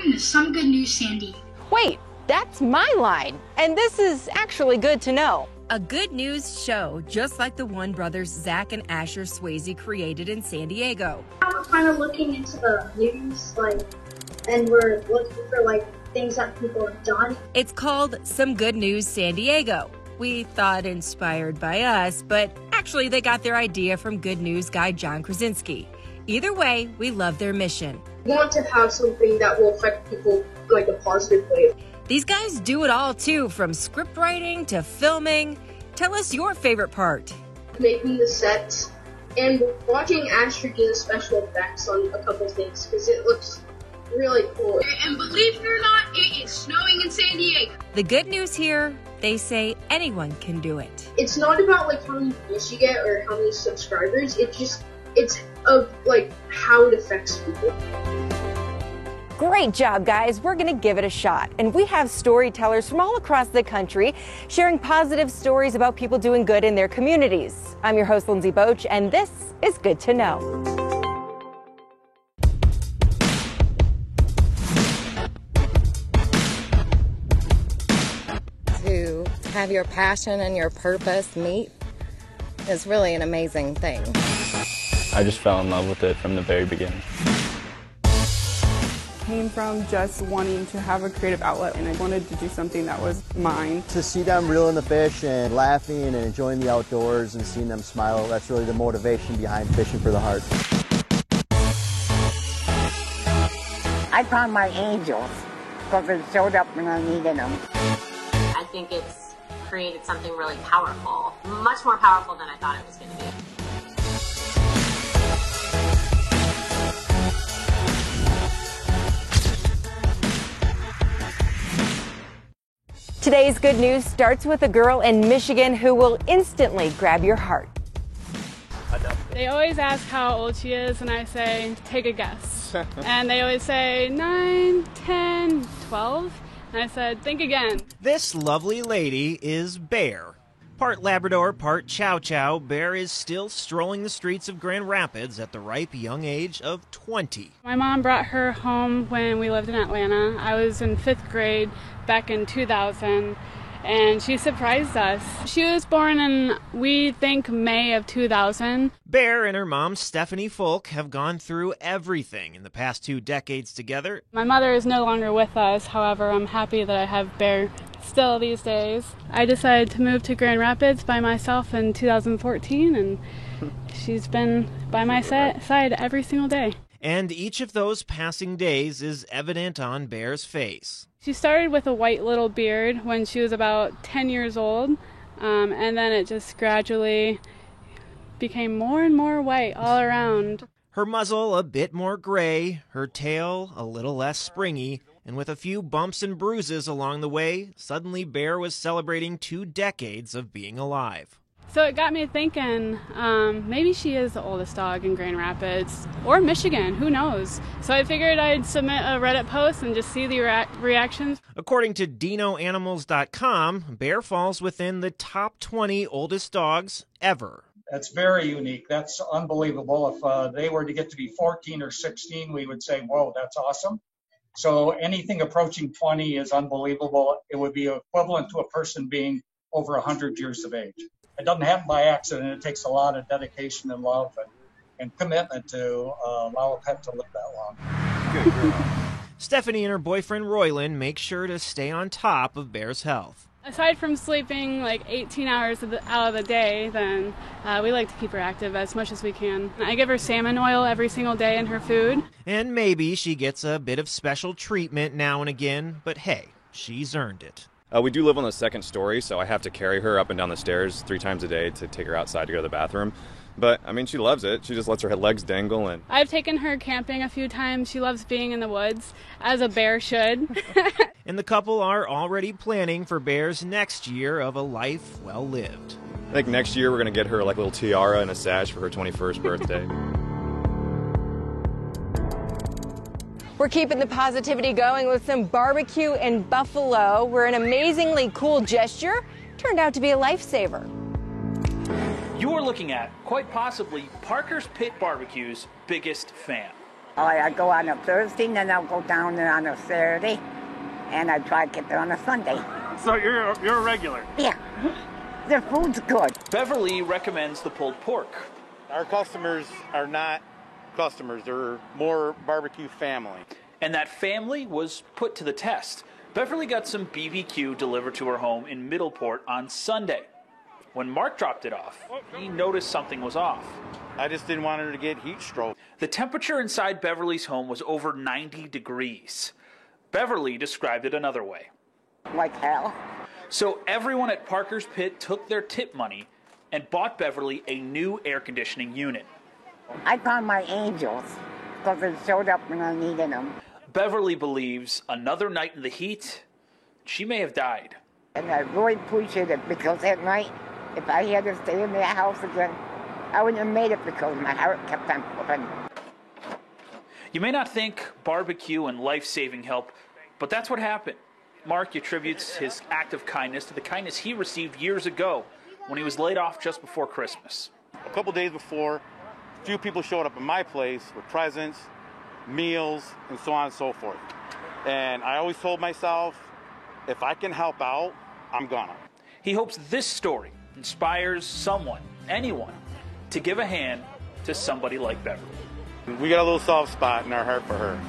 Welcome to Some Good News, Sandy. Wait, that's my line. And this is actually good to know. A good news show, just like the one brothers Zach and Asher Swayze created in San Diego. Now we're kind of looking into the news, and we're looking for, things that people have done. It's called Some Good News San Diego. We thought inspired by us, but actually they got their idea from Good News guy John Krasinski. Either way, we love their mission. We want to have something that will affect people a positive way. These guys do it all too, from script writing to filming. Tell us your favorite part. Making the sets and watching Asher do the special effects on a couple things because it looks really cool. And believe it or not, it is snowing in San Diego. The good news here, they say anyone can do it. It's not about how many views you get or how many subscribers. It's of how it affects people. Great job, guys. We're going to give it a shot. And we have storytellers from all across the country sharing positive stories about people doing good in their communities. I'm your host, Lindsay Boach, and this is Good to Know. To have your passion and your purpose meet is really an amazing thing. I just fell in love with it from the very beginning. Came from just wanting to have a creative outlet, and I wanted to do something that was mine. To see them reeling the fish and laughing and enjoying the outdoors and seeing them smile, that's really the motivation behind Fishing for the Heart. I found my angels because they showed up when I needed them. I think it's created something really powerful, much more powerful than I thought it was going to be. Today's good news starts with a girl in Michigan who will instantly grab your heart. They always ask how old she is, and I say, take a guess. And they always say 9, 10, 12. And I said, think again. This lovely lady is Bear. Part Labrador, part Chow Chow, Bear is still strolling the streets of Grand Rapids at the ripe young age of 20. My mom brought her home when we lived in Atlanta. I was in 5th grade back in 2000, and she surprised us. She was born in, we think, May of 2000. Bear and her mom, Stephanie Folk, have gone through everything in the past 2 decades together. My mother is no longer with us. However, I'm happy that I have Bear still these days. I decided to move to Grand Rapids by myself in 2014, and she's been by my side every single day. And each of those passing days is evident on Bear's face. She started with a white little beard when she was about 10 years old, and then it just gradually became more and more white all around. Her muzzle a bit more gray, her tail a little less springy, and with a few bumps and bruises along the way, suddenly Bear was celebrating 2 decades of being alive. So it got me thinking, maybe she is the oldest dog in Grand Rapids, or Michigan, who knows? So I figured I'd submit a Reddit post and just see the reactions. According to DinoAnimals.com, Bear falls within the top 20 oldest dogs ever. That's very unique. That's unbelievable. If they were to get to be 14 or 16, we would say, whoa, that's awesome. So anything approaching 20 is unbelievable. It would be equivalent to a person being over 100 years of age. It doesn't happen by accident. It takes a lot of dedication and love and commitment to allow a pet to live that long. Good girl. Stephanie and her boyfriend Royland make sure to stay on top of Bear's health. Aside from sleeping 18 hours out of the day, then we like to keep her active as much as we can. I give her salmon oil every single day in her food. And maybe she gets a bit of special treatment now and again, but hey, she's earned it. We do live on the 2nd story, so I have to carry her up and down the stairs 3 times a day to take her outside to go to the bathroom. But, I mean, she loves it. She just lets her legs dangle. And I've taken her camping a few times. She loves being in the woods, as a bear should. And the couple are already planning for Bear's next year of a life well lived. I think next year we're going to get her a little tiara and a sash for her 21st birthday. We're keeping the positivity going with some barbecue in Buffalo, where an amazingly cool gesture turned out to be a lifesaver. You are looking at, quite possibly, Parker's Pit Barbecue's biggest fan. I go on a Thursday, and then I'll go down there on a Saturday, and I try to get there on a Sunday. So you're a regular? Yeah. Their food's good. Beverly recommends the pulled pork. Our customers are not customers, they're more barbecue family. And that family was put to the test. Beverly got some BBQ delivered to her home in Middleport on Sunday. When Mark dropped it off, he noticed something was off. I just didn't want her to get heat stroke. The temperature inside Beverly's home was over 90 degrees. Beverly described it another way. Like hell. So everyone at Parker's Pit took their tip money and bought Beverly a new air conditioning unit. I found my angels because they showed up when I needed them. Beverly believes another night in the heat, she may have died. And I really appreciate it because at night, if I had to stay in that house again, I wouldn't have made it because my heart kept on pumping. You may not think barbecue and life-saving help, but that's what happened. Mark attributes his act of kindness to the kindness he received years ago when he was laid off just before Christmas. A couple days before, a few people showed up at my place with presents, meals, and so on and so forth. And I always told myself, if I can help out, I'm gonna. He hopes this story inspires someone, anyone, to give a hand to somebody like Beverly. We got a little soft spot in our heart for her.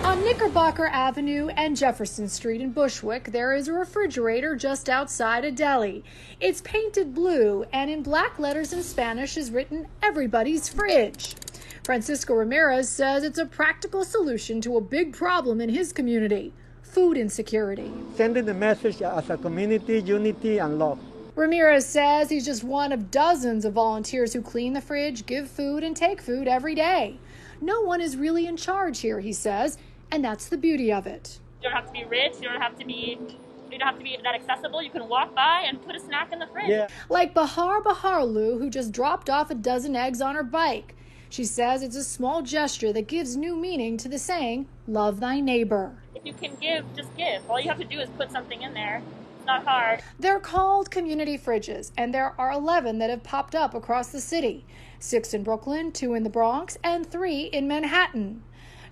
On Knickerbocker Avenue and Jefferson Street in Bushwick, there is a refrigerator just outside a deli. It's painted blue, and in black letters in Spanish is written, "Everybody's Fridge." Francisco Ramirez says it's a practical solution to a big problem in his community, food insecurity. Sending the message as a community, unity, and love. Ramirez says he's just one of dozens of volunteers who clean the fridge, give food, and take food every day. No one is really in charge here, he says, and that's the beauty of it. You don't have to be rich, you don't have to be that accessible. You can walk by and put a snack in the fridge. Yeah. Like Bahar Baharlu, who just dropped off a dozen eggs on her bike. She says it's a small gesture that gives new meaning to the saying, love thy neighbor. If you can give, just give. All you have to do is put something in there. It's not hard. They're called community fridges, and there are 11 that have popped up across the city. 6 in Brooklyn, 2 in the Bronx, and 3 in Manhattan.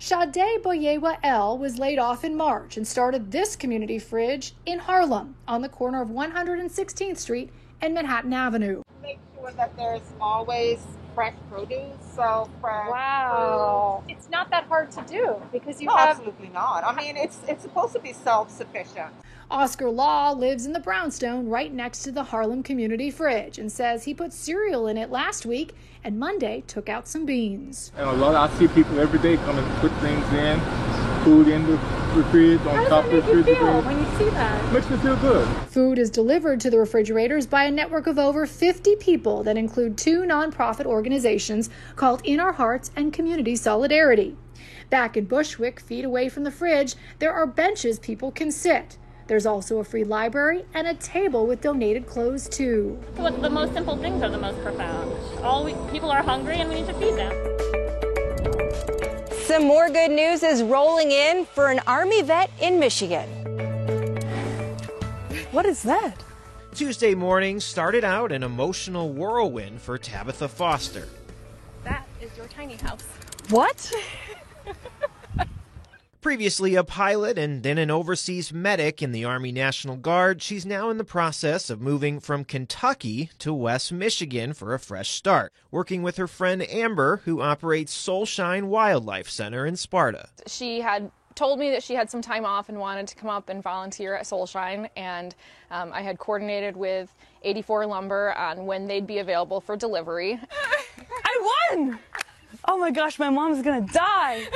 Sade Boyewa El was laid off in March and started this community fridge in Harlem on the corner of 116th Street and Manhattan Avenue. Make sure that there's always fresh produce, so fresh Wow. food. It's not that hard to do because you No, have... absolutely not. I mean, it's supposed to be self-sufficient. Oscar Law lives in the brownstone right next to the Harlem Community Fridge and says he put cereal in it last week and Monday took out some beans. And I see people every day come and put things in, food in the fridge, on top of the refrigerator. When you see that? Makes me feel good. Food is delivered to the refrigerators by a network of over 50 people that include 2 nonprofit organizations called In Our Hearts and Community Solidarity. Back in Bushwick, feet away from the fridge, there are benches people can sit. There's also a free library and a table with donated clothes, too. The most simple things are the most profound. People are hungry and we need to feed them. Some more good news is rolling in for an Army vet in Michigan. What is that? Tuesday morning started out an emotional whirlwind for Tabitha Foster. That is your tiny house. What? Previously a pilot and then an overseas medic in the Army National Guard, she's now in the process of moving from Kentucky to West Michigan for a fresh start, working with her friend Amber, who operates Soulshine Wildlife Center in Sparta. She had told me that she had some time off and wanted to come up and volunteer at Soulshine, and I had coordinated with 84 Lumber on when they'd be available for delivery. I won! Oh my gosh, my mom's gonna die!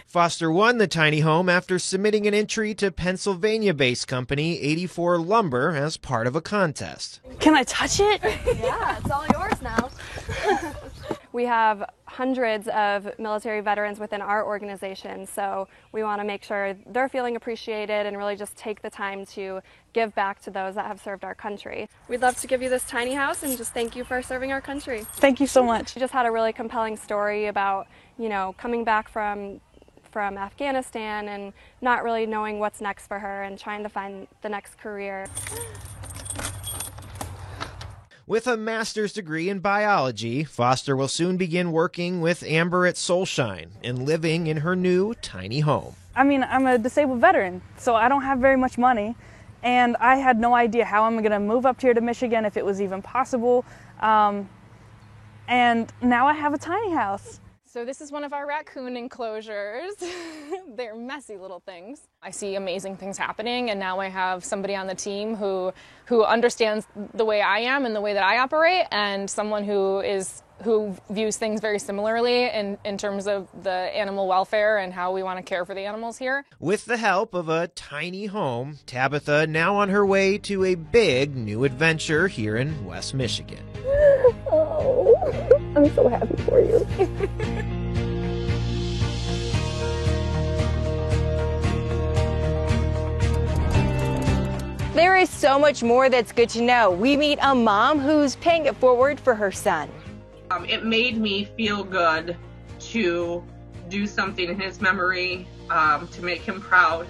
Foster won the tiny home after submitting an entry to Pennsylvania-based company 84 Lumber as part of a contest. Can I touch it? Yeah, it's all yours now. We have hundreds of military veterans within our organization, so we want to make sure they're feeling appreciated and really just take the time to give back to those that have served our country. We'd love to give you this tiny house and just thank you for serving our country. Thank you so much. We just had a really compelling story about, you know, coming back from Afghanistan and not really knowing what's next for her and trying to find the next career. With a master's degree in biology, Foster will soon begin working with Amber at Soulshine and living in her new tiny home. I mean, I'm a disabled veteran, so I don't have very much money, and I had no idea how I'm going to move up here to Michigan, if it was even possible, and now I have a tiny house. So this is one of our raccoon enclosures. They're messy little things. I see amazing things happening, and now I have somebody on the team who understands the way I am and the way that I operate, and someone who views things very similarly in terms of the animal welfare and how we want to care for the animals here. With the help of a tiny home, Tabitha now on her way to a big new adventure here in West Michigan. Oh, I'm so happy for you. There is so much more that's good to know. We meet a mom who's paying it forward for her son. It made me feel good to do something in his memory to make him proud.